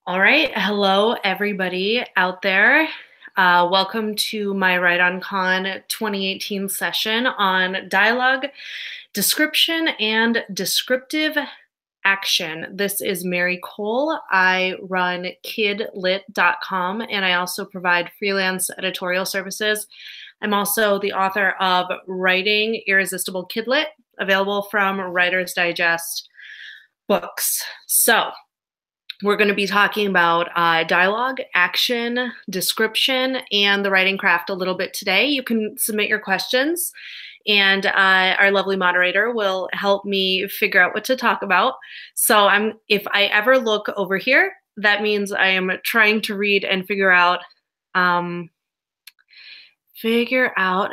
All right. Hello, everybody out there. Welcome to my Write on Con 2018 session on dialogue, description, and descriptive action. This is Mary Kole. I run kidlit.com and I also provide freelance editorial services. I'm also the author of Writing Irresistible Kidlit, available from Writer's Digest books. So, we're going to be talking about dialogue, action, description, and the writing craft a little bit today. You can submit your questions, and our lovely moderator will help me figure out what to talk about. So if I ever look over here, that means I am trying to read and figure out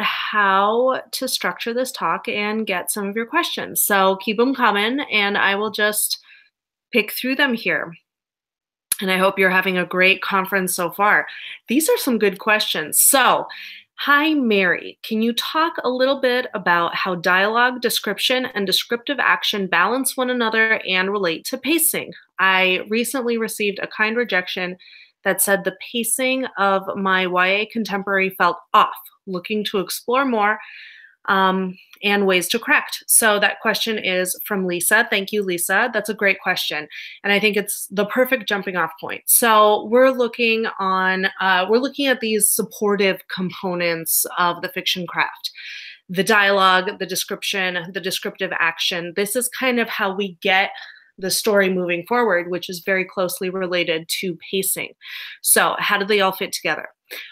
how to structure this talk and get some of your questions. So keep them coming, and I will just pick through them here. And I hope you're having a great conference so far. These are some good questions. So, hi, Mary. Can you talk a little bit about how dialogue, description, and descriptive action balance one another and relate to pacing? I recently received a kind rejection that said the pacing of my YA contemporary felt off, looking to explore more and ways to correct. So that question is from Lisa. Thank you, Lisa. That's a great question. And I think it's the perfect jumping off point. So we're looking at these supportive components of the fiction craft. The dialogue, the description, the descriptive action. This is kind of how we get the story moving forward, which is very closely related to pacing. So how do they all fit together?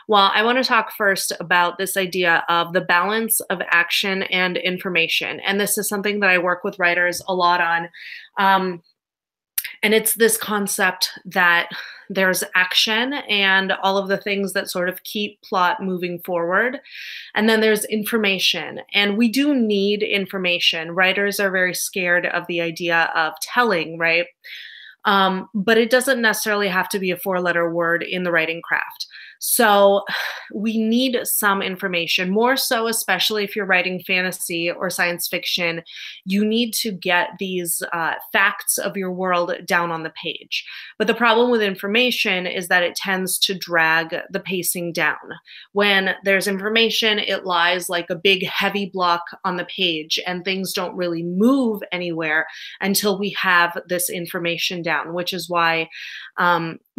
Well, I want to talk first about this idea of the balance of action and information. And this is something that I work with writers a lot on. And it's this concept that there's action and all of the things that sort of keep plot moving forward. And then there's information. And we do need information. Writers are very scared of the idea of telling, right? But it doesn't necessarily have to be a four-letter word in the writing craft. So we need some information, more so, especially if you're writing fantasy or science fiction. You need to get these facts of your world down on the page. But the problem with information is that it tends to drag the pacing down. When there's information, it lies like a big heavy block on the page, and things don't really move anywhere until we have this information down, which is why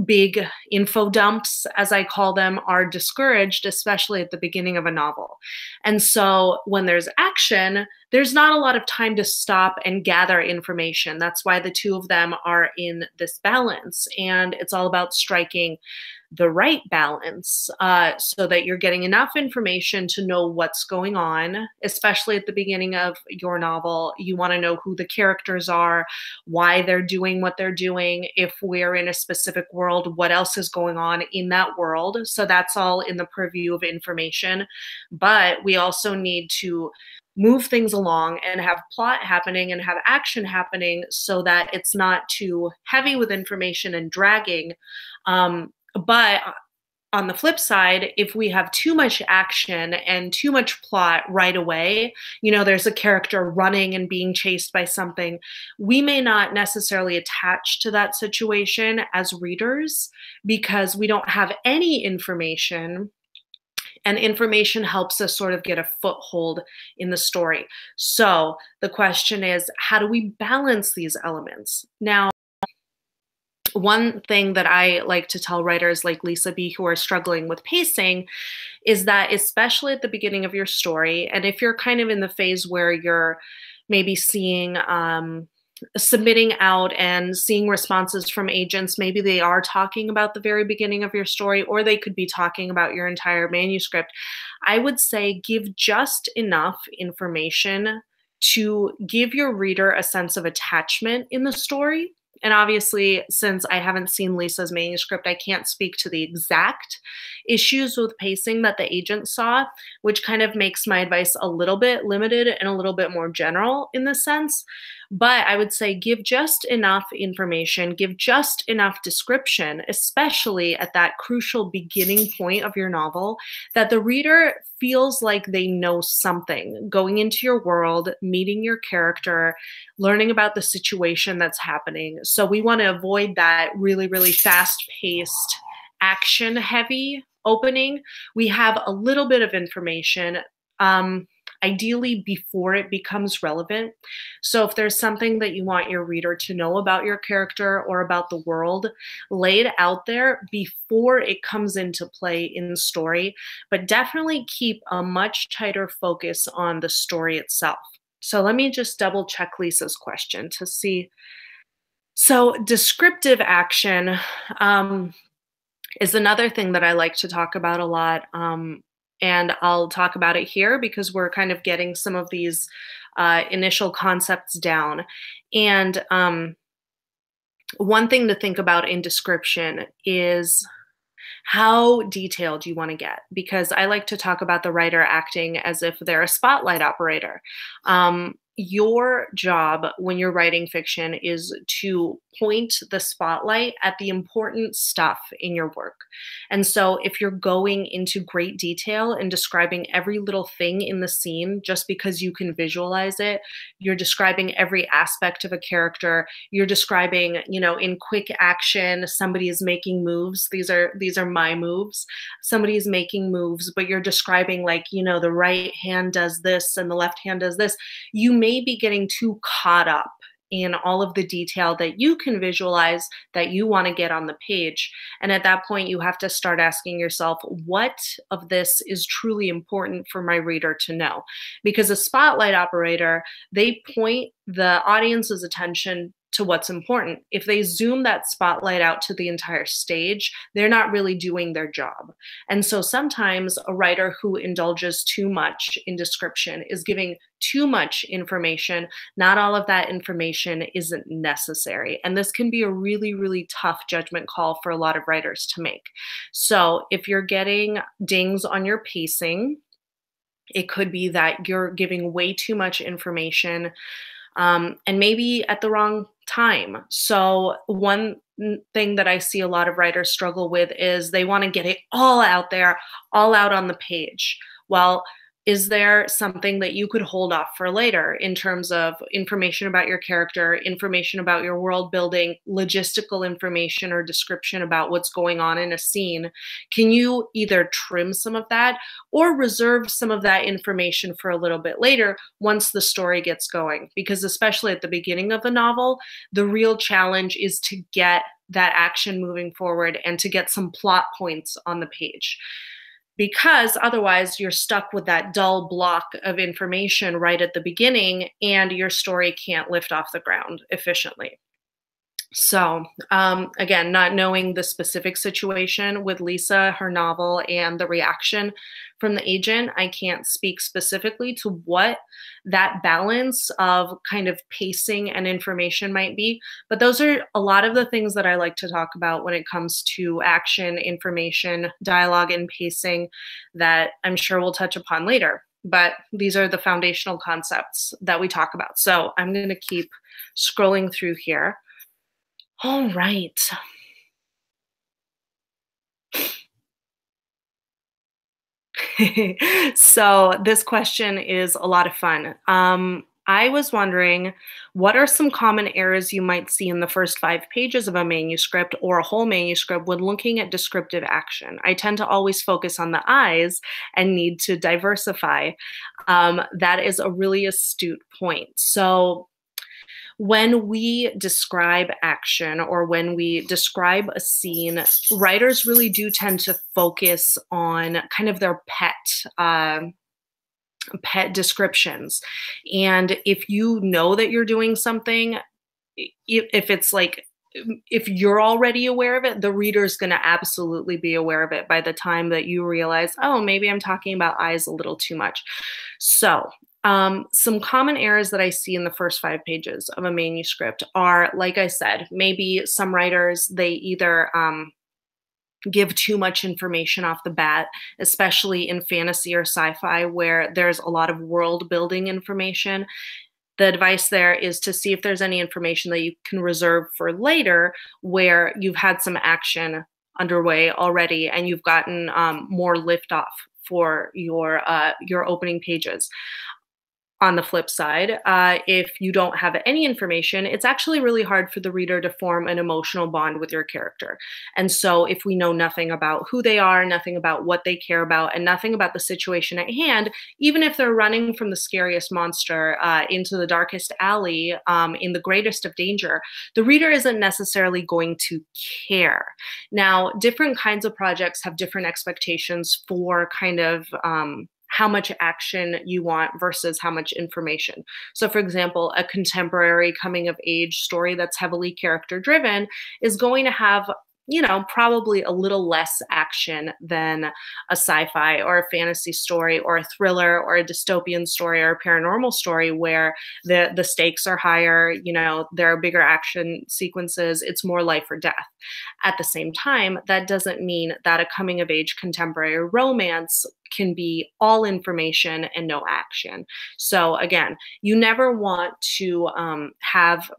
big info dumps, as I call them, are discouraged, especially at the beginning of a novel. And so when there's action, there's not a lot of time to stop and gather information. That's why the two of them are in this balance. And it's all about striking the right balance so that you're getting enough information to know what's going on, especially at the beginning of your novel. You want to know who the characters are, why they're doing what they're doing, if we're in a specific world, what else is going on in that world. So that's all in the purview of information. But we also need to move things along and have plot happening and have action happening so that it's not too heavy with information and dragging. But on the flip side, if we have too much action and too much plot right away, there's a character running and being chased by something, we may not necessarily attach to that situation as readers because we don't have any information. And information helps us sort of get a foothold in the story. So the question is, how do we balance these elements? Now, one thing that I like to tell writers like Lisa B who are struggling with pacing is that, especially at the beginning of your story, and if you're kind of in the phase where you're maybe seeing submitting out and seeing responses from agents, maybe they are talking about the very beginning of your story, or they could be talking about your entire manuscript. I would say give just enough information to give your reader a sense of attachment in the story. And obviously, since I haven't seen Lisa's manuscript, I can't speak to the exact issues with pacing that the agent saw, which kind of makes my advice a little bit limited and a little bit more general in this sense. But I would say give just enough information, give just enough description, especially at that crucial beginning point of your novel, that the reader feels like they know something going into your world, meeting your character, learning about the situation that's happening. So we want to avoid that really, really fast paced, action heavy opening. We have a little bit of information. Ideally before it becomes relevant. So if there's something that you want your reader to know about your character or about the world, lay it out there before it comes into play in the story, but definitely keep a much tighter focus on the story itself. So let me just double check Lisa's question to see. So descriptive action is another thing that I like to talk about a lot. And I'll talk about it here because we're kind of getting some of these initial concepts down. And one thing to think about in description is how detailed you want to get, because I like to talk about the writer acting as if they're a spotlight operator. Your job when you're writing fiction is to point the spotlight at the important stuff in your work. And so if you're going into great detail and describing every little thing in the scene just because you can visualize it, you're describing every aspect of a character, you're describing, in quick action, somebody is making moves. These are my moves. Somebody is making moves, but you're describing like, the right hand does this and the left hand does this. You may be getting too caught up in all of the detail that you can visualize that you want to get on the page. And at that point, you have to start asking yourself, what of this is truly important for my reader to know? Because a spotlight operator, they point the audience's attention to what's important. If they zoom that spotlight out to the entire stage, they're not really doing their job. And so sometimes a writer who indulges too much in description is giving too much information. Not all of that information isn't necessary. And this can be a really, really tough judgment call for a lot of writers to make. So if you're getting dings on your pacing, it could be that you're giving way too much information, and maybe at the wrong time. So one thing that I see a lot of writers struggle with is they want to get it all out there, all out on the page. Well, is there something that you could hold off for later in terms of information about your character, information about your world building, logistical information or description about what's going on in a scene? Can you either trim some of that or reserve some of that information for a little bit later once the story gets going? Because especially at the beginning of a novel, the real challenge is to get that action moving forward and to get some plot points on the page. Because otherwise you're stuck with that dull block of information right at the beginning and your story can't lift off the ground efficiently. So again, not knowing the specific situation with Lisa, her novel, and the reaction from the agent, I can't speak specifically to what that balance of kind of pacing and information might be. But those are a lot of the things that I like to talk about when it comes to action, information, dialogue, and pacing that I'm sure we'll touch upon later. But these are the foundational concepts that we talk about. So I'm going to keep scrolling through here. All right. So this question is a lot of fun. I was wondering, what are some common errors you might see in the first 5 pages of a manuscript or a whole manuscript when looking at descriptive action? I tend to always focus on the eyes and need to diversify. That is a really astute point. So when we describe action or when we describe a scene, writers really do tend to focus on kind of their pet descriptions. And if you know that you're doing something, if it's like, if you're already aware of it, the reader's going to absolutely be aware of it by the time that you realize, oh, maybe I'm talking about eyes a little too much. So some common errors that I see in the first 5 pages of a manuscript are, like I said, maybe some writers, they either give too much information off the bat, especially in fantasy or sci-fi where there's a lot of world building information. The advice there is to see if there's any information that you can reserve for later where you've had some action underway already and you've gotten more liftoff for your opening pages. On the flip side, if you don't have any information, it's actually really hard for the reader to form an emotional bond with your character. And so, if we know nothing about who they are, nothing about what they care about, and nothing about the situation at hand, even if they're running from the scariest monster into the darkest alley in the greatest of danger, the reader isn't necessarily going to care. Now, different kinds of projects have different expectations for kind of how much action you want versus how much information. So, for example, a contemporary coming of age story that's heavily character driven is going to have, probably a little less action than a sci-fi or a fantasy story or a thriller or a dystopian story or a paranormal story where the stakes are higher, there are bigger action sequences, it's more life or death. At the same time, that doesn't mean that a coming of age contemporary romance can be all information and no action. So again, you never want to have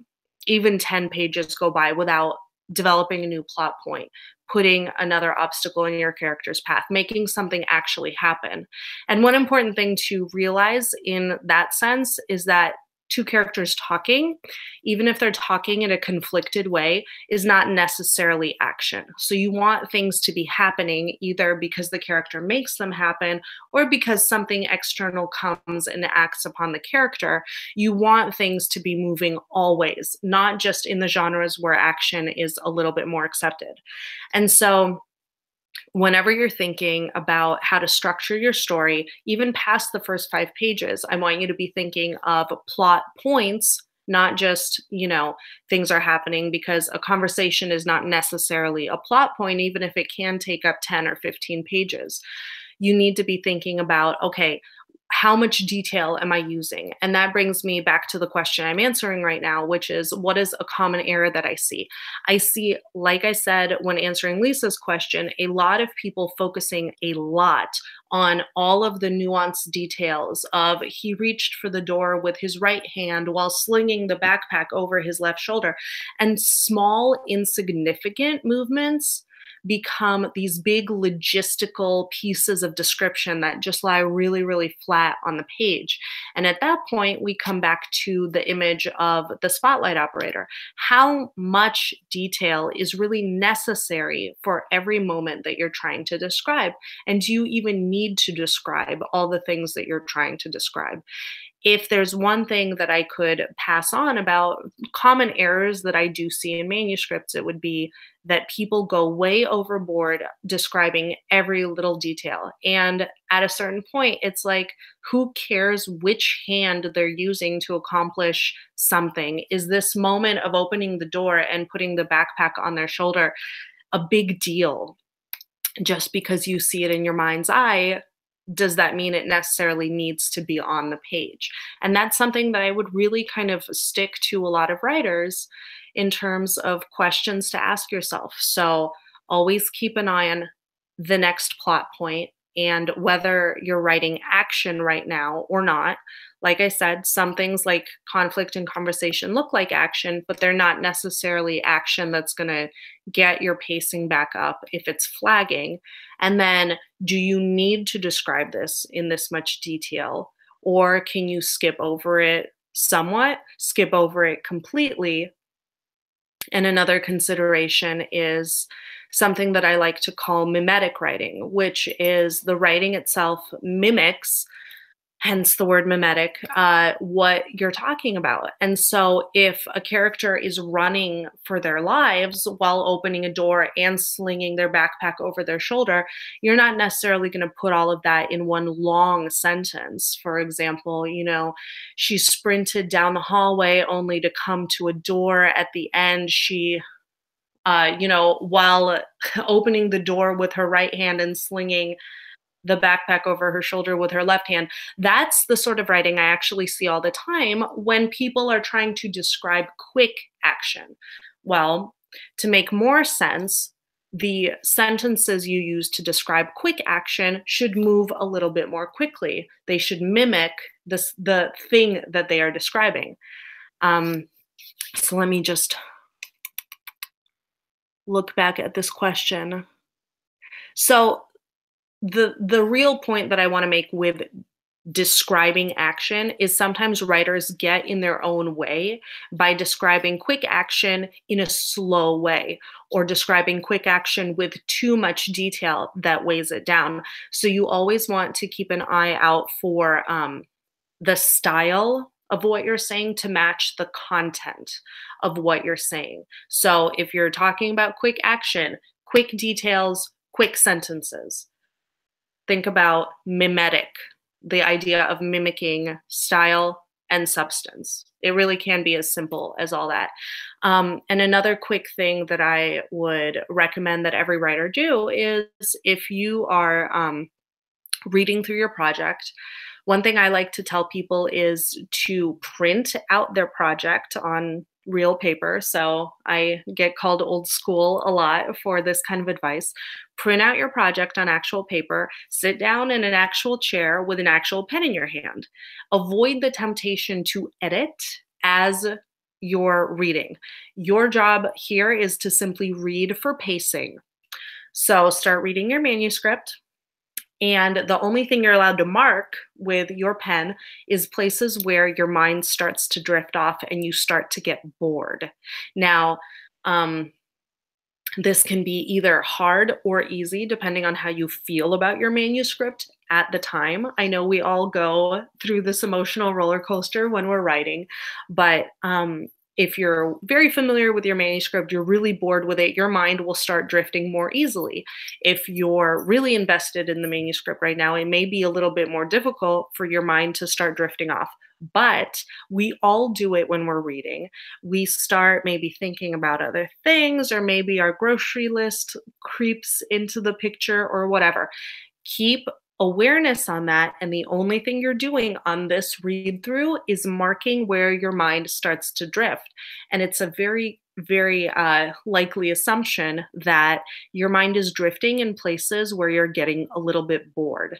even 10 pages go by without developing a new plot point, putting another obstacle in your character's path, making something actually happen. And one important thing to realize in that sense is that two characters talking, even if they're talking in a conflicted way, is not necessarily action. So you want things to be happening either because the character makes them happen or because something external comes and acts upon the character. You want things to be moving always, not just in the genres where action is a little bit more accepted. And so whenever you're thinking about how to structure your story, even past the first 5 pages, I want you to be thinking of plot points, not just, things are happening, because a conversation is not necessarily a plot point, even if it can take up 10 or 15 pages. You need to be thinking about, okay, how much detail am I using? And that brings me back to the question I'm answering right now, which is, what is a common error that I see? I see, like I said, when answering Lisa's question, a lot of people focusing a lot on all of the nuanced details of he reached for the door with his right hand while slinging the backpack over his left shoulder. And small, insignificant movements become these big logistical pieces of description that just lie really, really flat on the page. And at that point, we come back to the image of the spotlight operator. How much detail is really necessary for every moment that you're trying to describe? And do you even need to describe all the things that you're trying to describe? If there's one thing that I could pass on about common errors that I do see in manuscripts, it would be that people go way overboard describing every little detail. And at a certain point, it's like, who cares which hand they're using to accomplish something? Is this moment of opening the door and putting the backpack on their shoulder a big deal? Just because you see it in your mind's eye, does that mean it necessarily needs to be on the page? And that's something that I would really kind of stick to a lot of writers in terms of questions to ask yourself. So always keep an eye on the next plot point and whether you're writing action right now or not. Like I said, some things like conflict and conversation look like action, but they're not necessarily action that's going to get your pacing back up if it's flagging. And then, do you need to describe this in this much detail? Or can you skip over it somewhat, skip over it completely? And another consideration is something that I like to call mimetic writing, which is the writing itself mimics, hence the word mimetic, what you're talking about. And so if a character is running for their lives while opening a door and slinging their backpack over their shoulder, you're not necessarily going to put all of that in one long sentence. For example, she sprinted down the hallway only to come to a door at the end. She while opening the door with her right hand and slinging the backpack over her shoulder with her left hand. That's the sort of writing I actually see all the time when people are trying to describe quick action. Well, to make more sense, the sentences you use to describe quick action should move a little bit more quickly. They should mimic the thing that they are describing. So let me just look back at this question. So The real point that I want to make with describing action is sometimes writers get in their own way by describing quick action in a slow way or describing quick action with too much detail that weighs it down. So you always want to keep an eye out for the style of what you're saying to match the content of what you're saying. So if you're talking about quick action, quick details, quick sentences, think about mimetic, the idea of mimicking style and substance. It really can be as simple as all that. And another quick thing that I would recommend that every writer do is if you are reading through your project, one thing I like to tell people is to print out their project on real paper. So I get called old school a lot for this kind of advice. Print out your project on actual paper, sit down in an actual chair with an actual pen in your hand. Avoid the temptation to edit as you're reading. Your job here is to simply read for pacing. So start reading your manuscript, and the only thing you're allowed to mark with your pen is places where your mind starts to drift off and you start to get bored. Now, um, this can be either hard or easy depending on how you feel about your manuscript at the time. I know we all go through this emotional roller coaster when we're writing, but if you're very familiar with your manuscript, you're really bored with it, your mind will start drifting more easily. If you're really invested in the manuscript right now, it may be a little bit more difficult for your mind to start drifting off. But we all do it when we're reading. We start maybe thinking about other things, or maybe our grocery list creeps into the picture or whatever. Keep awareness on that. And the only thing you're doing on this read through is marking where your mind starts to drift. And it's a very likely assumption that your mind is drifting in places where you're getting a little bit bored.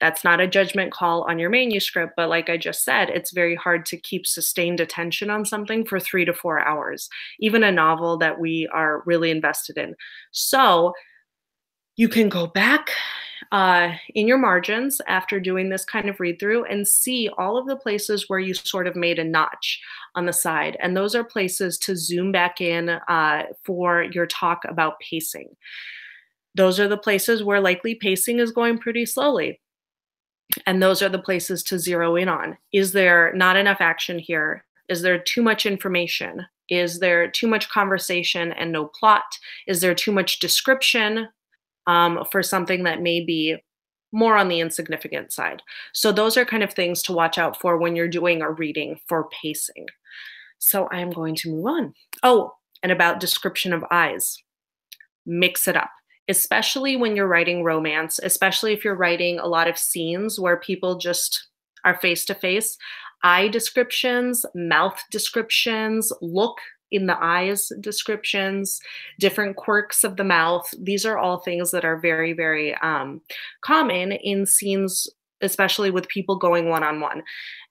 That's not a judgment call on your manuscript, but like I just said, it's very hard to keep sustained attention on something for 3 to 4 hours, even a novel that we are really invested in. So you can go back in your margins after doing this kind of read through and see all of the places where you sort of made a notch on the side. And those are places to zoom back in for your talk about pacing. Those are the places where likely pacing is going pretty slowly. And those are the places to zero in on. Is there not enough action here? Is there too much information? Is there too much conversation and no plot? Is there too much description for something that may be more on the insignificant side? So those are kind of things to watch out for when you're doing a reading for pacing. So I'm going to move on. Oh, and about description of eyes. Mix it up, especially when you're writing romance, especially if you're writing a lot of scenes where people just are face to face. Eye descriptions, mouth descriptions, look in the eyes descriptions, different quirks of the mouth. These are all things that are very common in scenes, especially with people going one on one.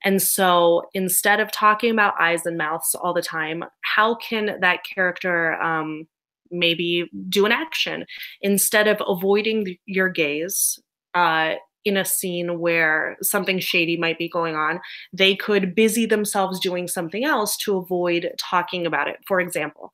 And so instead of talking about eyes and mouths all the time, how can that character maybe do an action instead of avoiding your gaze in a scene where something shady might be going on? They could busy themselves doing something else to avoid talking about it, for example.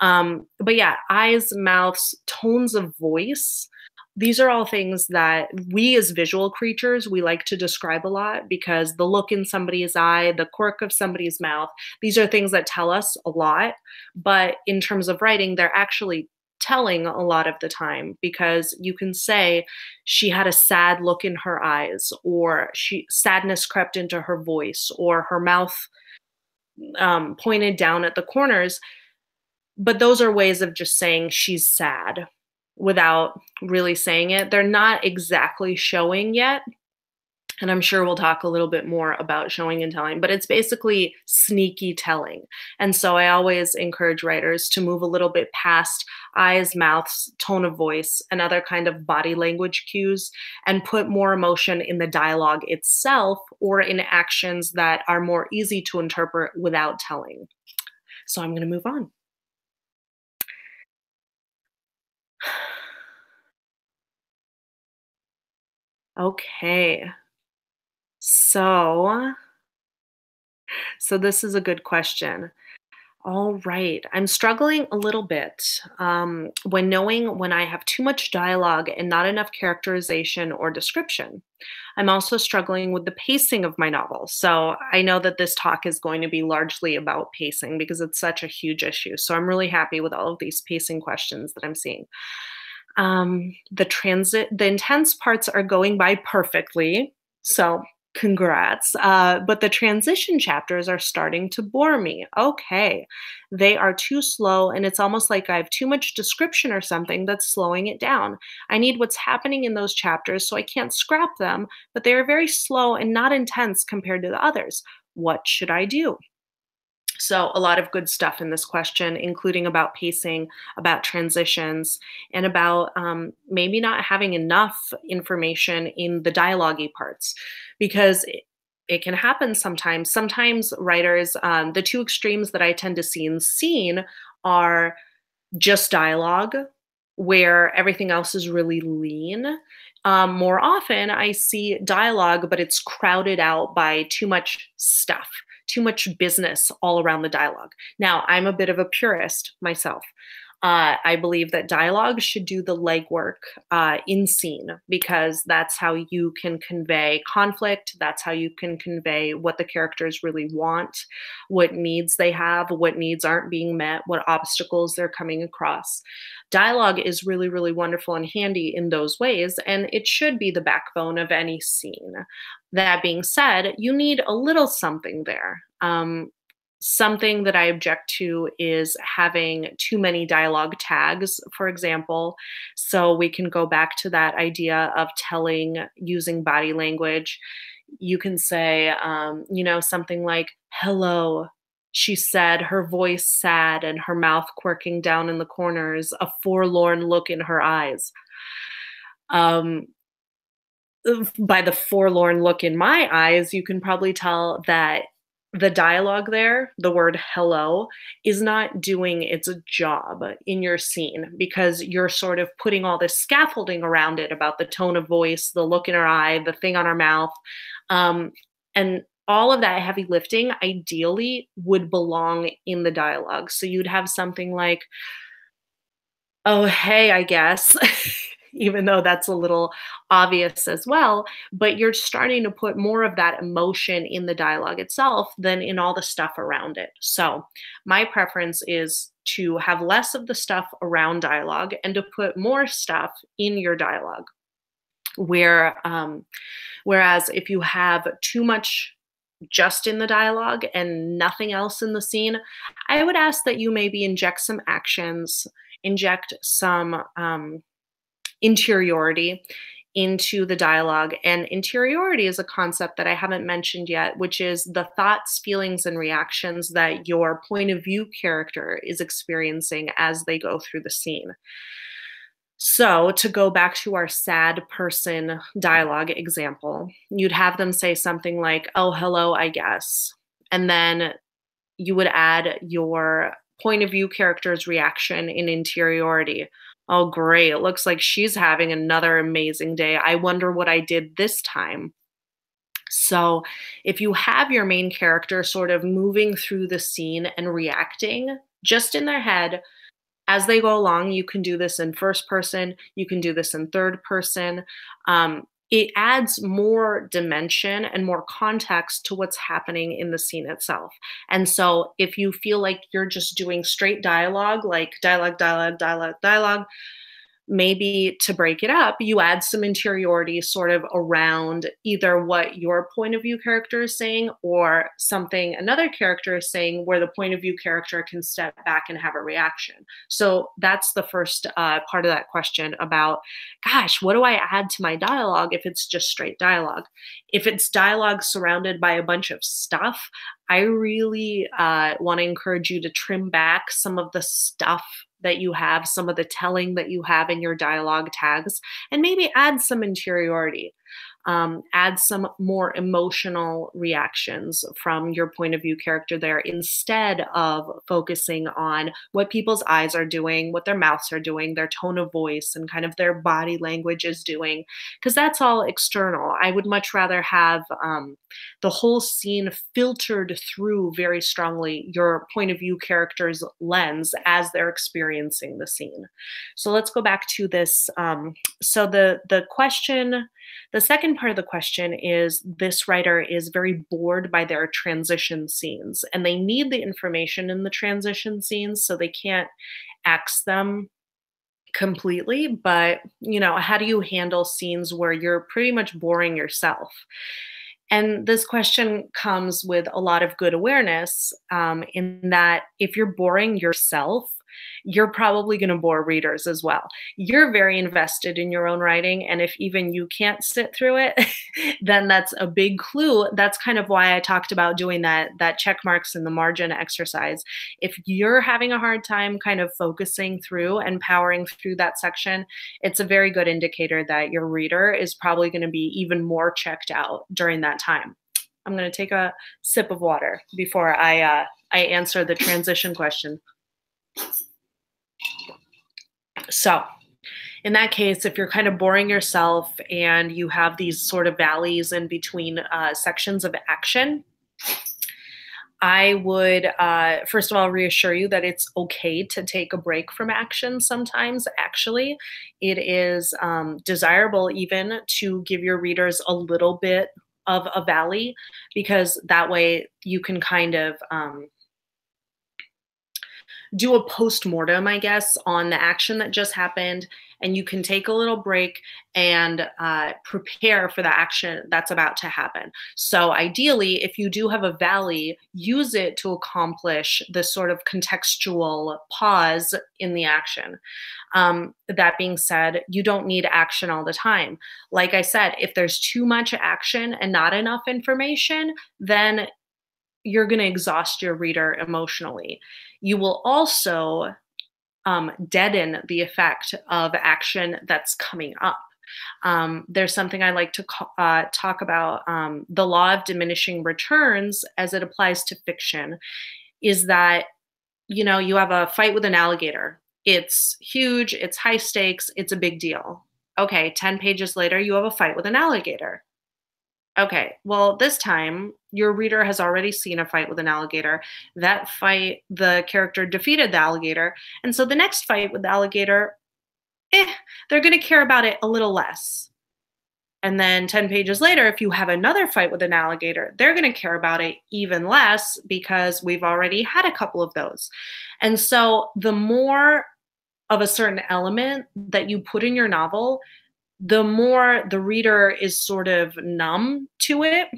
But yeah, eyes, mouths, tones of voice. These are all things that we as visual creatures, we like to describe a lot because the look in somebody's eye, the quirk of somebody's mouth, these are things that tell us a lot. But in terms of writing, they're actually telling a lot of the time because you can say she had a sad look in her eyes, or sadness crept into her voice, or her mouth pointed down at the corners. But those are ways of just saying she's sad without really saying it. They're not exactly showing yet. And I'm sure we'll talk a little bit more about showing and telling, but it's basically sneaky telling. And so I always encourage writers to move a little bit past eyes, mouths, tone of voice, and other kind of body language cues, and put more emotion in the dialogue itself or in actions that are more easy to interpret without telling. So I'm going to move on. Okay. So, so this is a good question. All right. I'm struggling a little bit when knowing when I have too much dialogue and not enough characterization or description. I'm also struggling with the pacing of my novel. So I know that this talk is going to be largely about pacing because it's such a huge issue. So I'm really happy with all of these pacing questions that I'm seeing. The intense parts are going by perfectly. So congrats. But the transition chapters are starting to bore me. Okay. They are too slow, and it's almost like I have too much description or something that's slowing it down. I need what's happening in those chapters, so I can't scrap them, but they are very slow and not intense compared to the others. What should I do? So, a lot of good stuff in this question, including about pacing, about transitions, and about maybe not having enough information in the dialogue parts because it can happen sometimes. Sometimes writers, the two extremes that I tend to see in scene are just dialogue where everything else is really lean. More often, I see dialogue, but it's crowded out by too much stuff, too much business all around the dialogue. Now, I'm a bit of a purist myself. I believe that dialogue should do the legwork in scene because that's how you can convey conflict. That's how you can convey what the characters really want, what needs they have, what needs aren't being met, what obstacles they're coming across. Dialogue is really, really wonderful and handy in those ways, and it should be the backbone of any scene. That being said, you need a little something there. Something that I object to is having too many dialogue tags, for example. So we can go back to that idea of telling using body language. You can say, something like, hello, she said, her voice sad and her mouth quirking down in the corners, a forlorn look in her eyes. Um, by the forlorn look in my eyes, you can probably tell that the dialogue there, the word hello, is not doing its job in your scene because you're sort of putting all this scaffolding around it about the tone of voice, the look in her eye, the thing on her mouth. And all of that heavy lifting ideally would belong in the dialogue. So you'd have something like, oh, hey, I guess, even though that's a little obvious as well, but you're starting to put more of that emotion in the dialogue itself than in all the stuff around it. So, my preference is to have less of the stuff around dialogue and to put more stuff in your dialogue. Whereas if you have too much just in the dialogue and nothing else in the scene, I would ask that you maybe inject some actions, inject some interiority into the dialogue. And interiority is a concept that I haven't mentioned yet, which is the thoughts, feelings, and reactions that your point of view character is experiencing as they go through the scene. So, to go back to our sad person dialogue example, you'd have them say something like, oh, hello, I guess. And then you would add your point of view character's reaction in interiority. Oh, great. It looks like she's having another amazing day. I wonder what I did this time. So, if you have your main character sort of moving through the scene and reacting just in their head, as they go along, you can do this in first person, you can do this in third person. It adds more dimension and more context to what's happening in the scene itself. And so if you feel like you're just doing straight dialogue, like dialogue, dialogue, dialogue, dialogue, maybe to break it up, you add some interiority sort of around either what your point of view character is saying or something another character is saying, where the point of view character can step back and have a reaction. So that's the first part of that question about, gosh, what do I add to my dialogue if it's just straight dialogue? If it's dialogue surrounded by a bunch of stuff, I really want to encourage you to trim back some of the stuff that you have, some of the telling that you have in your dialogue tags, and maybe add some interiority. Add some more emotional reactions from your point of view character there instead of focusing on what people's eyes are doing, what their mouths are doing, their tone of voice, and kind of their body language is doing, because that's all external. I would much rather have the whole scene filtered through very strongly your point of view character's lens as they're experiencing the scene. So let's go back to this. So the question, the second part of the question is, this writer is very bored by their transition scenes, and they need the information in the transition scenes, so they can't X them completely. But, how do you handle scenes where you're pretty much boring yourself? And this question comes with a lot of good awareness, in that if you're boring yourself, you're probably going to bore readers as well. You're very invested in your own writing. And if even you can't sit through it, then that's a big clue. That's kind of why I talked about doing that check marks in the margin exercise. If you're having a hard time kind of focusing through and powering through that section, it's a very good indicator that your reader is probably going to be even more checked out during that time. I'm going to take a sip of water before I answer the transition question. So in that case, if you're kind of boring yourself and you have these sort of valleys in between sections of action, I would, first of all, reassure you that it's okay to take a break from action sometimes. Actually, it is desirable even to give your readers a little bit of a valley, because that way you can kind of do a post-mortem, I guess, on the action that just happened, and you can take a little break and prepare for the action that's about to happen. So ideally, if you do have a valley, use it to accomplish this sort of contextual pause in the action. That being said, you don't need action all the time. Like I said, if there's too much action and not enough information, then you're going to exhaust your reader emotionally. You will also deaden the effect of action that's coming up. There's something I like to talk about, the law of diminishing returns as it applies to fiction, is that, you have a fight with an alligator. It's huge, it's high stakes, it's a big deal. Okay, 10 pages later, you have a fight with an alligator. Okay, well, this time your reader has already seen a fight with an alligator. That fight, the character defeated the alligator. And so the next fight with the alligator, they're going to care about it a little less. And then 10 pages later, if you have another fight with an alligator, they're going to care about it even less, because we've already had a couple of those. And so the more of a certain element that you put in your novel, the more the reader is sort of numb to it.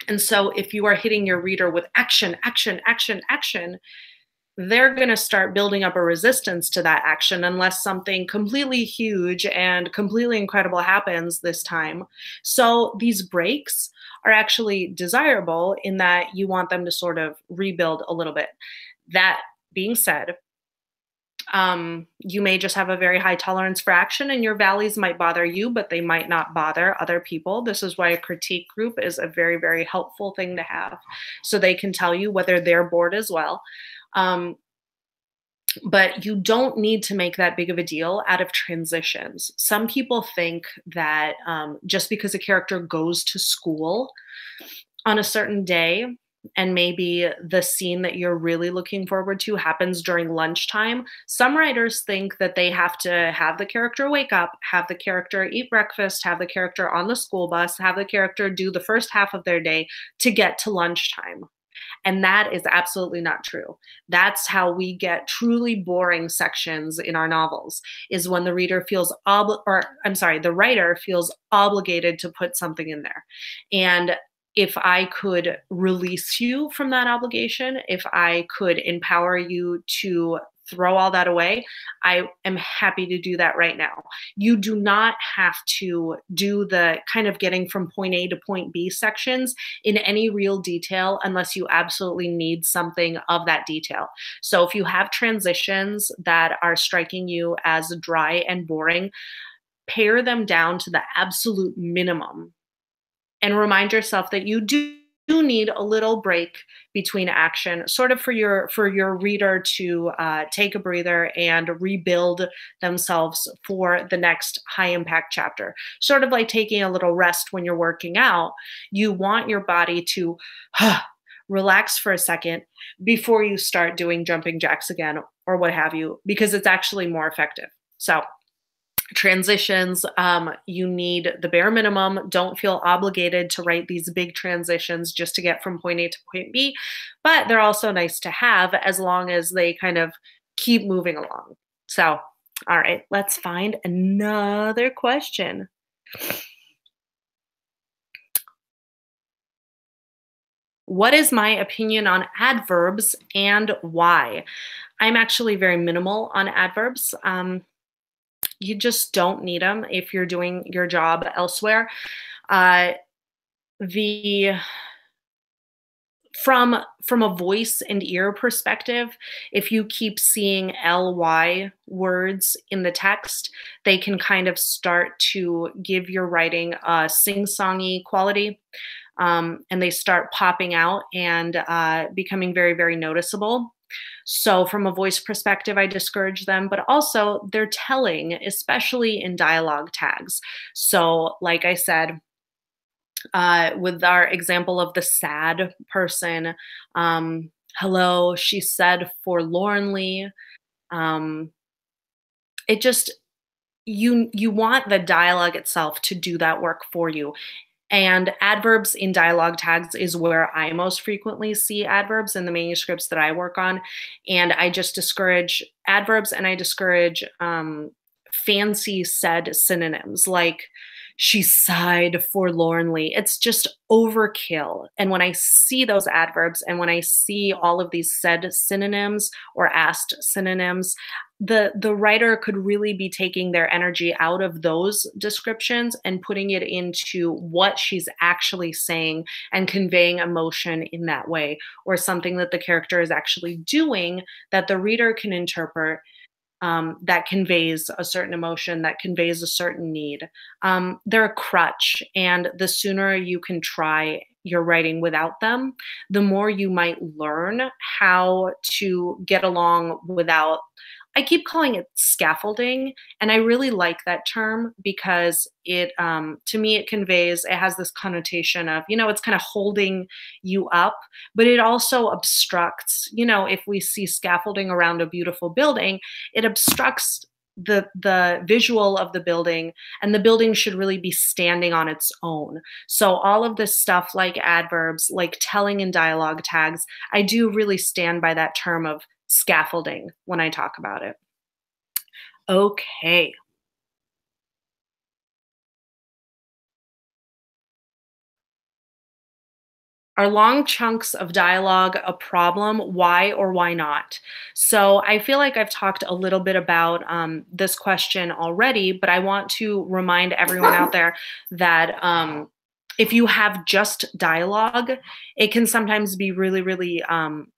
And so if you are hitting your reader with action, action, action, action, they're going to start building up a resistance to that action unless something completely huge and completely incredible happens this time. So these breaks are actually desirable in that you want them to sort of rebuild a little bit. That being said, you may just have a very high tolerance for action, and your valleys might bother you, but they might not bother other people. This is why a critique group is a very, very helpful thing to have, so they can tell you whether they're bored as well. But you don't need to make that big of a deal out of transitions. Some people think that just because a character goes to school on a certain day, and maybe the scene that you're really looking forward to happens during lunchtime, some writers think that they have to have the character wake up, have the character eat breakfast, have the character on the school bus, have the character do the first half of their day to get to lunchtime. And that is absolutely not true. That's how we get truly boring sections in our novels, is when the reader feels the writer feels obligated to put something in there. And if I could release you from that obligation, if I could empower you to throw all that away, I am happy to do that right now. You do not have to do the kind of getting from point A to point B sections in any real detail unless you absolutely need something of that detail. So if you have transitions that are striking you as dry and boring, pare them down to the absolute minimum and remind yourself that you do need a little break between action, sort of for your reader to take a breather and rebuild themselves for the next high impact chapter. Sort of like taking a little rest when you're working out. You want your body to relax for a second before you start doing jumping jacks again or what have you, because it's actually more effective. So transitions, you need the bare minimum. Don't feel obligated to write these big transitions just to get from point A to point B, but they're also nice to have as long as they kind of keep moving along. So, all right, let's find another question. What is my opinion on adverbs and why? I'm actually very minimal on adverbs. You just don't need them if you're doing your job elsewhere. The from a voice and ear perspective, if you keep seeing ly words in the text, they can kind of start to give your writing a sing-songy quality, and they start popping out and becoming very, very noticeable. So from a voice perspective, I discourage them, but also they're telling, especially in dialogue tags. So like I said, with our example of the sad person, hello, she said forlornly. It just, you want the dialogue itself to do that work for you. And adverbs in dialogue tags is where I most frequently see adverbs in the manuscripts that I work on. And I just discourage adverbs, and I discourage fancy said synonyms like she sighed forlornly. It's just overkill. And when I see those adverbs and when I see all of these said synonyms or asked synonyms, the writer could really be taking their energy out of those descriptions and putting it into what she's actually saying and conveying emotion in that way, or something that the character is actually doing that the reader can interpret, that conveys a certain emotion, that conveys a certain need. They're a crutch, and the sooner you can try your writing without them, the more you might learn how to get along without. I keep calling it scaffolding, and I really like that term because it, to me, it conveys, it has this connotation of, it's kind of holding you up, but it also obstructs, if we see scaffolding around a beautiful building, it obstructs the visual of the building, and the building should really be standing on its own. So all of this stuff like adverbs, like telling in dialogue tags, I do really stand by that term of scaffolding when I talk about it. Okay. Are long chunks of dialogue a problem? Why or why not? So I feel like I've talked a little bit about this question already, but I want to remind everyone out there that if you have just dialogue, it can sometimes be really, really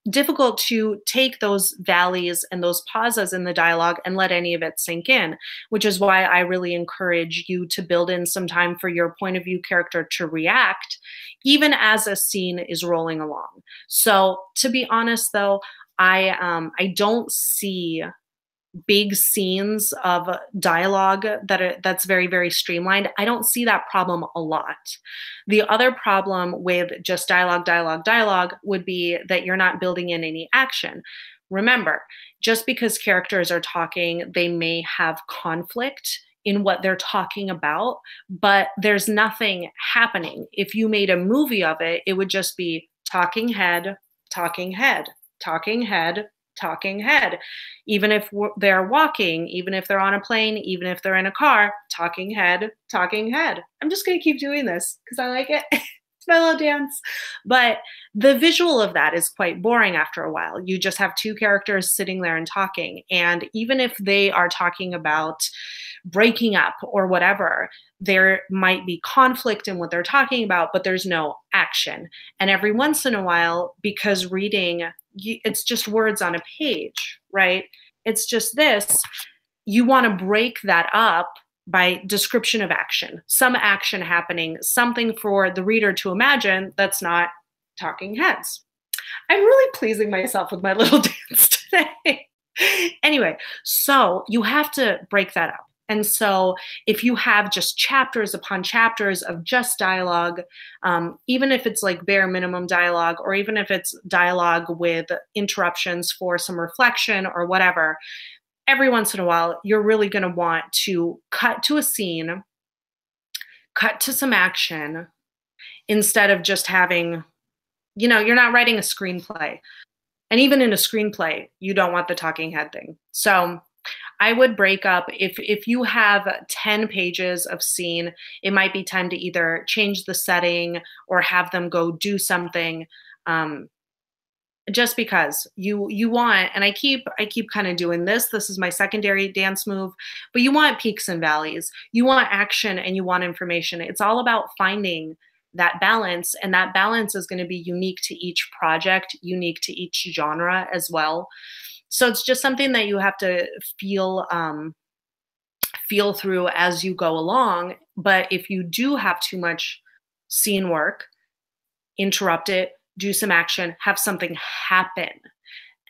difficult to take those valleys and those pauses in the dialogue and let any of it sink in, which is why I really encourage you to build in some time for your point of view character to react, even as a scene is rolling along. So to be honest, though, I don't see big scenes of dialogue that's very, very streamlined. I don't see that problem a lot. The other problem with just dialogue would be that you're not building in any action. Remember, just because characters are talking, they may have conflict in what they're talking about, but there's nothing happening. If you made a movie of it, it would just be talking head, talking head, talking head, talking head. Even if they're walking, even if they're on a plane, even if they're in a car, talking head, talking head. I'm just going to keep doing this because I like it. It's my little dance. But the visual of that is quite boring after a while. You just have two characters sitting there and talking. And even if they are talking about breaking up or whatever, there might be conflict in what they're talking about, but there's no action. And every once in a while, because reading, it's just words on a page, right? It's just this. You want to break that up by description of action, some action happening, something for the reader to imagine that's not talking heads. I'm really pleasing myself with my little dance today. Anyway, so you have to break that up. And so if you have just chapters upon chapters of just dialogue, even if it's like bare minimum dialogue, or even if it's dialogue with interruptions for some reflection or whatever, every once in a while, you're really going to want to cut to a scene, cut to some action, instead of just having, you're not writing a screenplay. And even in a screenplay, you don't want the talking head thing. So I would break up, if you have 10 pages of scene, it might be time to either change the setting or have them go do something. Just because you want, and I keep kind of doing this is my secondary dance move, but you want peaks and valleys, you want action, and you want information. It's all about finding that balance, and that balance is going to be unique to each project, unique to each genre as well. So it's just something that you have to feel through as you go along. But if you do have too much scene work, interrupt it, do some action, have something happen.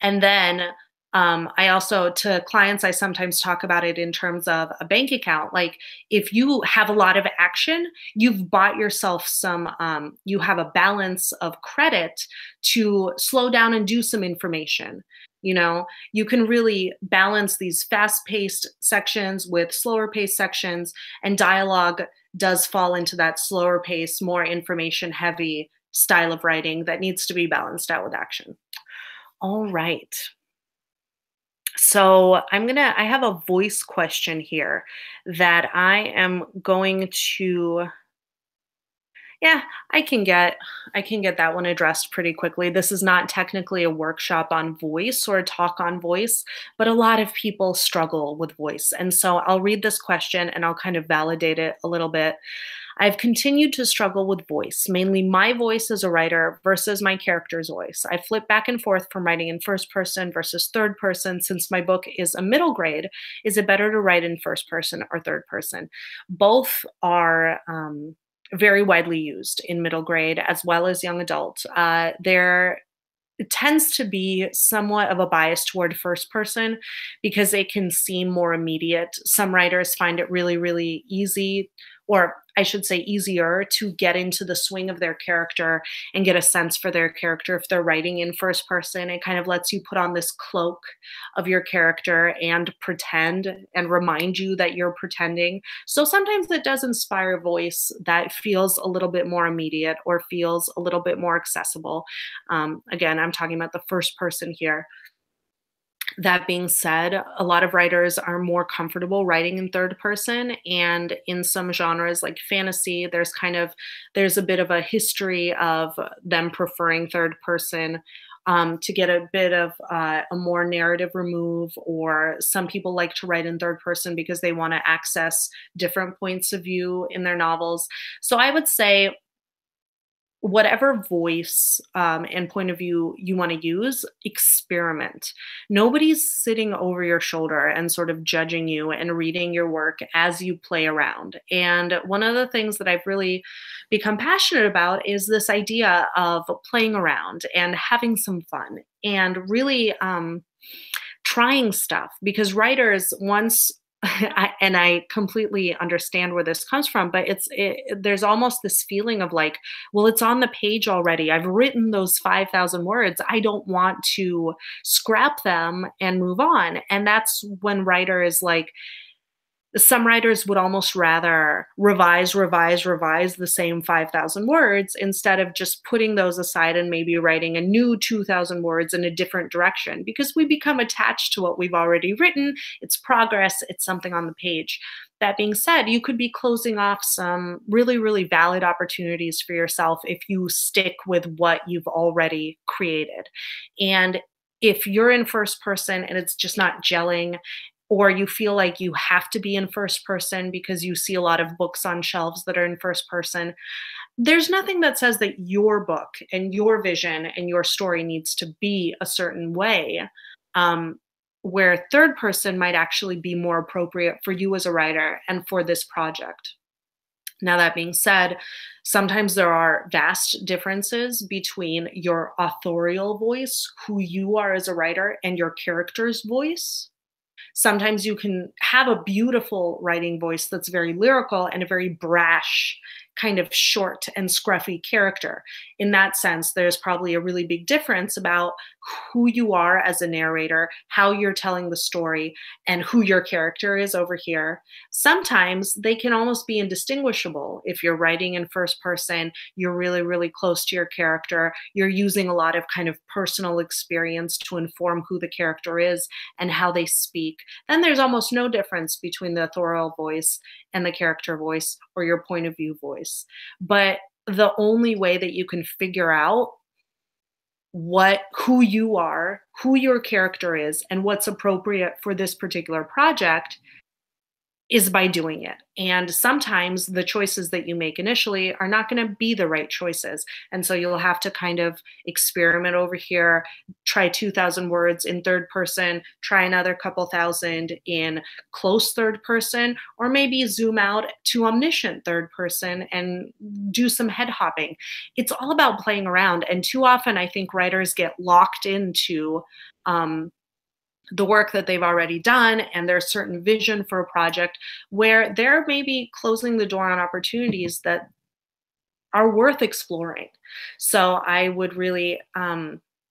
And then I also, to clients, I sometimes talk about it in terms of a bank account. Like if you have a lot of action, you've bought yourself some, you have a balance of credit to slow down and do some information. You can really balance these fast-paced sections with slower-paced sections, and dialogue does fall into that slower pace, more information-heavy style of writing that needs to be balanced out with action. All right. So I have a voice question here that I am going to, yeah, I can get that one addressed pretty quickly. This is not technically a workshop on voice or a talk on voice, but a lot of people struggle with voice. And so I'll read this question and I'll kind of validate it a little bit. I've continued to struggle with voice, mainly my voice as a writer versus my character's voice. I flip back and forth from writing in first person versus third person. Since my book is a middle grade, is it better to write in first person or third person? Both are very widely used in middle grade as well as young adult. There tends to be somewhat of a bias toward first person because it can seem more immediate. Some writers find it really, really easy, or I should say easier, to get into the swing of their character and get a sense for their character if they're writing in first person. It kind of lets you put on this cloak of your character and pretend and remind you that you're pretending. So sometimes it does inspire a voice that feels a little bit more immediate or feels a little bit more accessible. Again, I'm talking about the first person here. That being said, a lot of writers are more comfortable writing in third person, and in some genres like fantasy, there's a bit of a history of them preferring third person to get a bit of a more narrative remove, or some people like to write in third person because they want to access different points of view in their novels. So I would say whatever voice and point of view you want to use, experiment. Nobody's sitting over your shoulder and sort of judging you and reading your work as you play around. And one of the things that I've really become passionate about is this idea of playing around and having some fun and really trying stuff, because writers, once and I completely understand where this comes from, but there's almost this feeling of like, well, it's on the page already. I've written those 5,000 words. I don't want to scrap them and move on. And that's when writers like, some writers would almost rather revise the same 5,000 words instead of just putting those aside and maybe writing a new 2,000 words in a different direction, because we become attached to what we've already written. It's progress, it's something on the page. That being said, you could be closing off some really, really valid opportunities for yourself if you stick with what you've already created. And if you're in first person and it's just not gelling, or you feel like you have to be in first person because you see a lot of books on shelves that are in first person, there's nothing that says that your book and your vision and your story needs to be a certain way. where third person might actually be more appropriate for you as a writer and for this project. Now, that being said, sometimes there are vast differences between your authorial voice, who you are as a writer, and your character's voice. Sometimes you can have a beautiful writing voice that's very lyrical and a very brash, kind of short and scruffy character. In that sense, there's probably a really big difference about who you are as a narrator, how you're telling the story, and who your character is over here. Sometimes they can almost be indistinguishable. If you're writing in first person, you're really, really close to your character. You're using a lot of kind of personal experience to inform who the character is and how they speak. Then there's almost no difference between the authorial voice and the character voice or your point of view voice. But the only way that you can figure out who you are, who your character is, and what's appropriate for this particular project is by doing it. And sometimes the choices that you make initially are not going to be the right choices. And so you'll have to kind of experiment over here, try 2,000 words in third person, try another couple thousand in close third person, or maybe zoom out to omniscient third person and do some head hopping. It's all about playing around. And too often, I think writers get locked into the work that they've already done and their certain vision for a project where they're maybe closing the door on opportunities that are worth exploring. So I would really,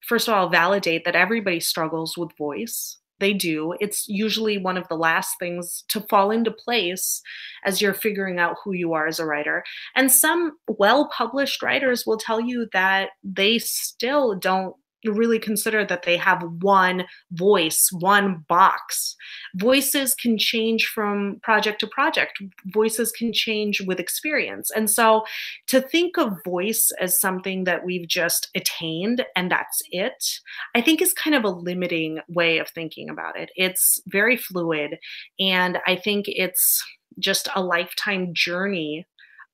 first of all, validate that everybody struggles with voice. They do. It's usually one of the last things to fall into place as you're figuring out who you are as a writer. And some well published writers will tell you that they still don't really consider that they have one voice, one box. Voices can change from project to project. Voices can change with experience. And so to think of voice as something that we've just attained and that's it, I think is kind of a limiting way of thinking about it. It's very fluid. And I think it's just a lifetime journey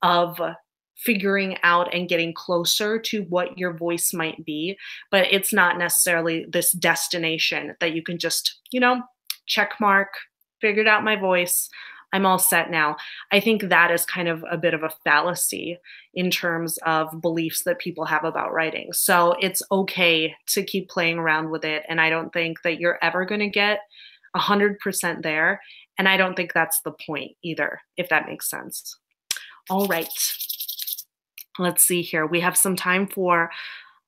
of figuring out and getting closer to what your voice might be, but it's not necessarily this destination that you can just, check mark, figured out my voice, I'm all set now. I think that is kind of a bit of a fallacy in terms of beliefs that people have about writing. So it's okay to keep playing around with it. And I don't think that you're ever going to get 100% there. And I don't think that's the point either, if that makes sense. All right. Let's see here. We have some time for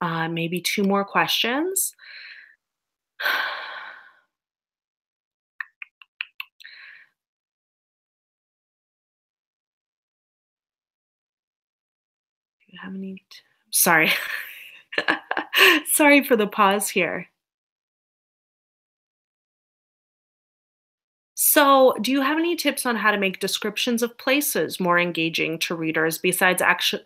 maybe two more questions. Do you have any? Sorry. Sorry for the pause here. So, do you have any tips on how to make descriptions of places more engaging to readers besides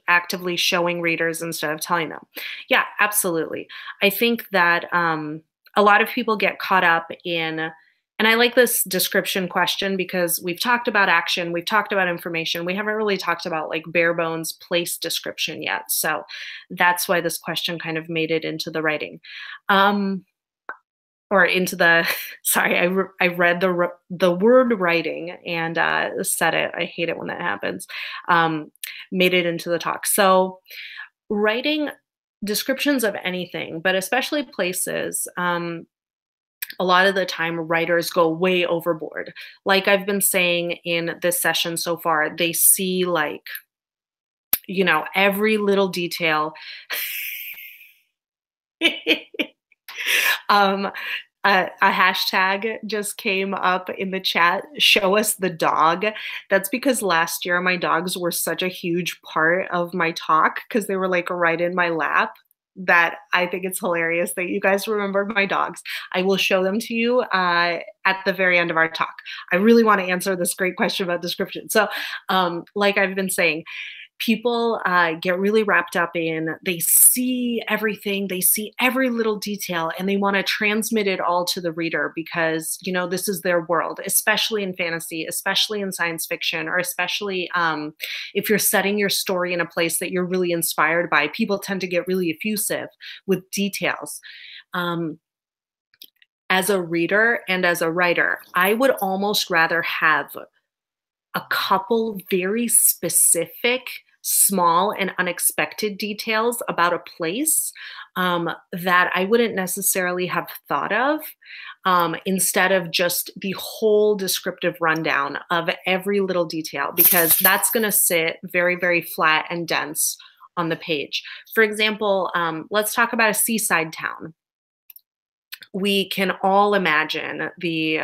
actively showing readers instead of telling them? Yeah, absolutely. I think that a lot of people get caught up in, and I like this description question because we've talked about action, we've talked about information, we haven't really talked about like bare bones place description yet. So that's why this question kind of made it into the writing. Or into the sorry, I read the word writing and said it. I hate it when that happens. Made it into the talk. So writing descriptions of anything, but especially places, a lot of the time writers go way overboard. Like I've been saying in this session so far, they see like, every little detail. Um, a hashtag just came up in the chat, show us the dog. That's because last year my dogs were such a huge part of my talk because they were like right in my lap that I think it's hilarious that you guys remember my dogs. I will show them to you at the very end of our talk. I really want to answer this great question about description. So like I've been saying, people get really wrapped up in, they see everything, they see every little detail, and they want to transmit it all to the reader because, this is their world, especially in fantasy, especially in science fiction, or especially if you're setting your story in a place that you're really inspired by. People tend to get really effusive with details. as a reader and as a writer, I would almost rather have a couple very specific, small, and unexpected details about a place that I wouldn't necessarily have thought of, instead of just the whole descriptive rundown of every little detail, because that's going to sit very, very flat and dense on the page. For example, let's talk about a seaside town. We can all imagine the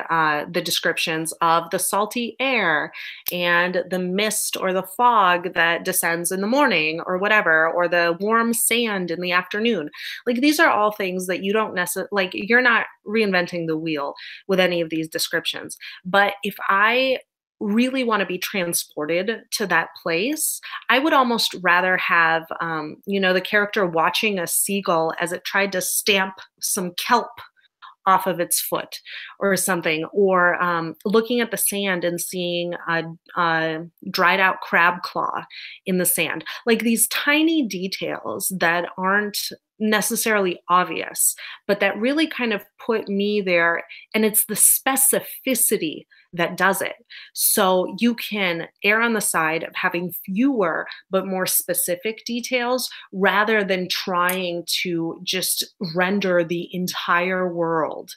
descriptions of the salty air and the mist or the fog that descends in the morning or whatever, or the warm sand in the afternoon. Like these are all things that you don't necessarily, like you're not reinventing the wheel with any of these descriptions. But if I really want to be transported to that place, I would almost rather have, the character watching a seagull as it tried to stamp some kelp off of its foot or something, or looking at the sand and seeing a dried out crab claw in the sand. Like these tiny details that aren't necessarily obvious, but that really kind of put me there. And it's the specificity that does it. So you can err on the side of having fewer but more specific details rather than trying to just render the entire world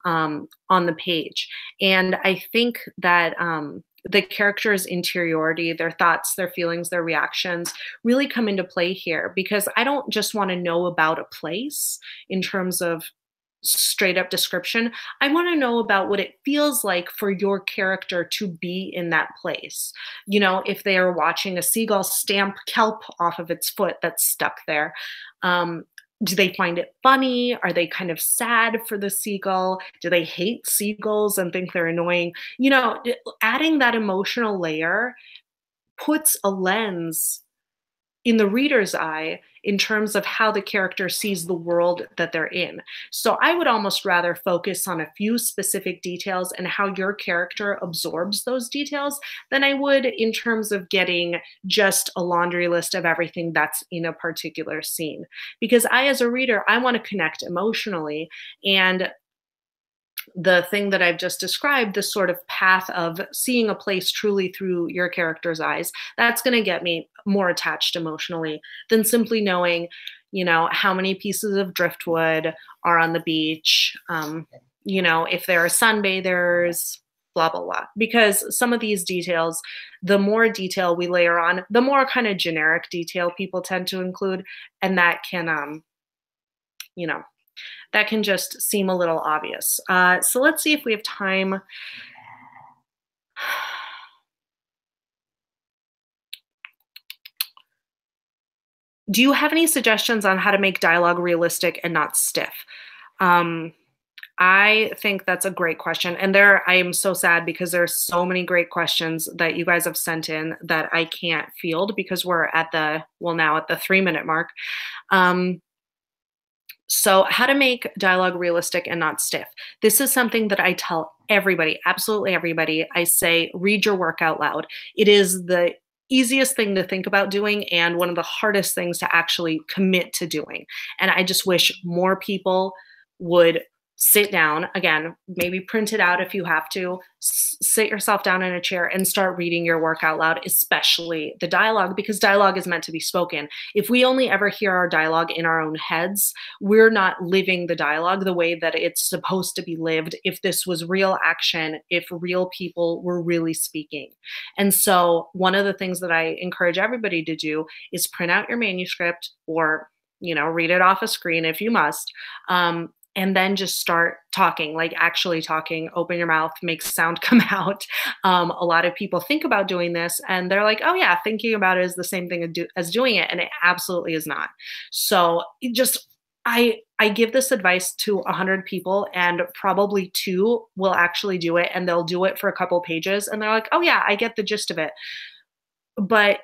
on the page. And I think that the character's interiority, their thoughts, their feelings, their reactions really come into play here, because I don't just want to know about a place in terms of straight up description. I want to know about what it feels like for your character to be in that place. You know, if they are watching a seagull stamp kelp off of its foot that's stuck there, do they find it funny? Are they kind of sad for the seagull? Do they hate seagulls and think they're annoying? You know, adding that emotional layer puts a lens in the reader's eye in terms of how the character sees the world that they're in. So I would almost rather focus on a few specific details and how your character absorbs those details than I would in terms of getting just a laundry list of everything that's in a particular scene. Because I, as a reader, I want to connect emotionally, and the thing that I've just described, this sort of path of seeing a place truly through your character's eyes, that's going to get me more attached emotionally than simply knowing, how many pieces of driftwood are on the beach, if there are sunbathers, blah, blah, blah. Because some of these details, the more detail we layer on, the more kind of generic detail people tend to include. And that can, that can just seem a little obvious. So let's see if we have time. Do you have any suggestions on how to make dialogue realistic and not stiff? I think that's a great question. And I am so sad because there are so many great questions that you guys have sent in that I can't field because we're now at the 3-minute mark. So how to make dialogue realistic and not stiff. This is something that I tell everybody, absolutely everybody. I say, read your work out loud. It is the easiest thing to think about doing and one of the hardest things to actually commit to doing. And I just wish more people would sit down, again, maybe print it out if you have to, sit yourself down in a chair and start reading your work out loud, especially the dialogue, because dialogue is meant to be spoken. If we only ever hear our dialogue in our own heads, we're not living the dialogue the way that it's supposed to be lived if this was real action, if real people were really speaking. And so one of the things that I encourage everybody to do is print out your manuscript or, read it off a screen if you must. And then just start talking, like actually talking, open your mouth, make sound come out. A lot of people think about doing this and they're like, oh yeah, thinking about it is the same thing as doing it. And it absolutely is not. So I give this advice to 100 people and probably 2 will actually do it, and they'll do it for a couple pages and they're like, oh yeah, I get the gist of it. But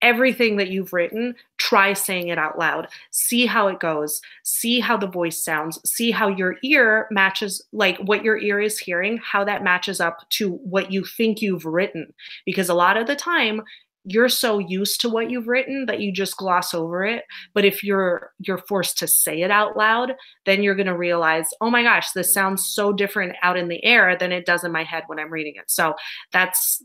everything that you've written, try saying it out loud. See how it goes. See how the voice sounds. See how your ear matches, like what your ear is hearing, how that matches up to what you think you've written. Because a lot of the time, you're so used to what you've written that you just gloss over it. But if you're forced to say it out loud, then you're going to realize, oh my gosh, this sounds so different out in the air than it does in my head when I'm reading it. So that's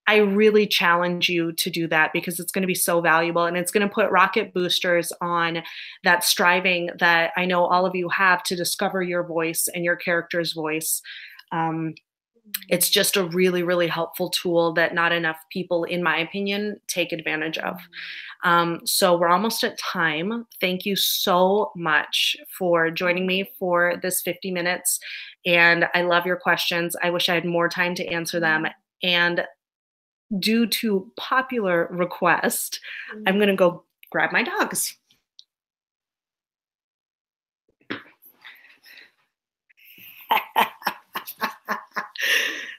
I really challenge you to do that because it's going to be so valuable, and it's going to put rocket boosters on that striving that I know all of you have to discover your voice and your character's voice. Um, it's just a really, really helpful tool that not enough people, in my opinion, take advantage of. So we're almost at time. Thank you so much for joining me for this 50 minutes. And I love your questions. I wish I had more time to answer them. And due to popular request, I'm going to go grab my dogs.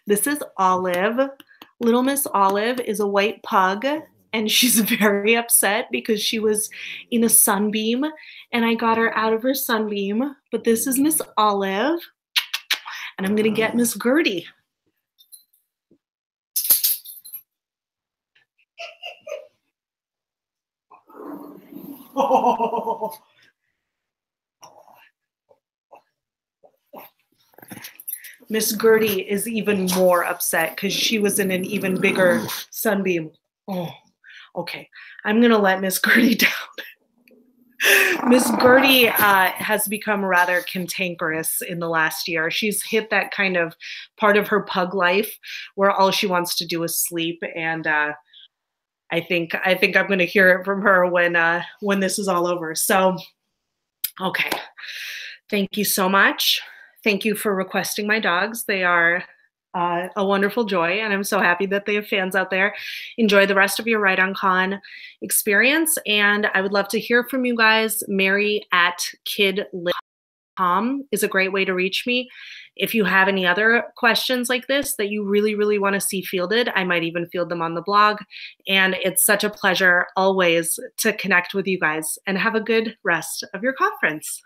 This is Olive. Little Miss Olive is a white pug, and she's very upset because she was in a sunbeam, and I got her out of her sunbeam. But this is Miss Olive, and I'm going to get Miss Gertie. Oh. Miss Gertie is even more upset because she was in an even bigger sunbeam. Oh, okay. I'm going to let Miss Gertie down. Miss Gertie has become rather cantankerous in the last year. She's hit that kind of part of her pug life where all she wants to do is sleep. And I think I'm going to hear it from her when this is all over. So, okay. Thank you so much. Thank you for requesting my dogs. They are a wonderful joy, and I'm so happy that they have fans out there. Enjoy the rest of your Write on Con experience, and I would love to hear from you guys. Mary@kidlit.com is a great way to reach me. If you have any other questions like this that you really, really want to see fielded, I might even field them on the blog. And it's such a pleasure always to connect with you guys, and have a good rest of your conference.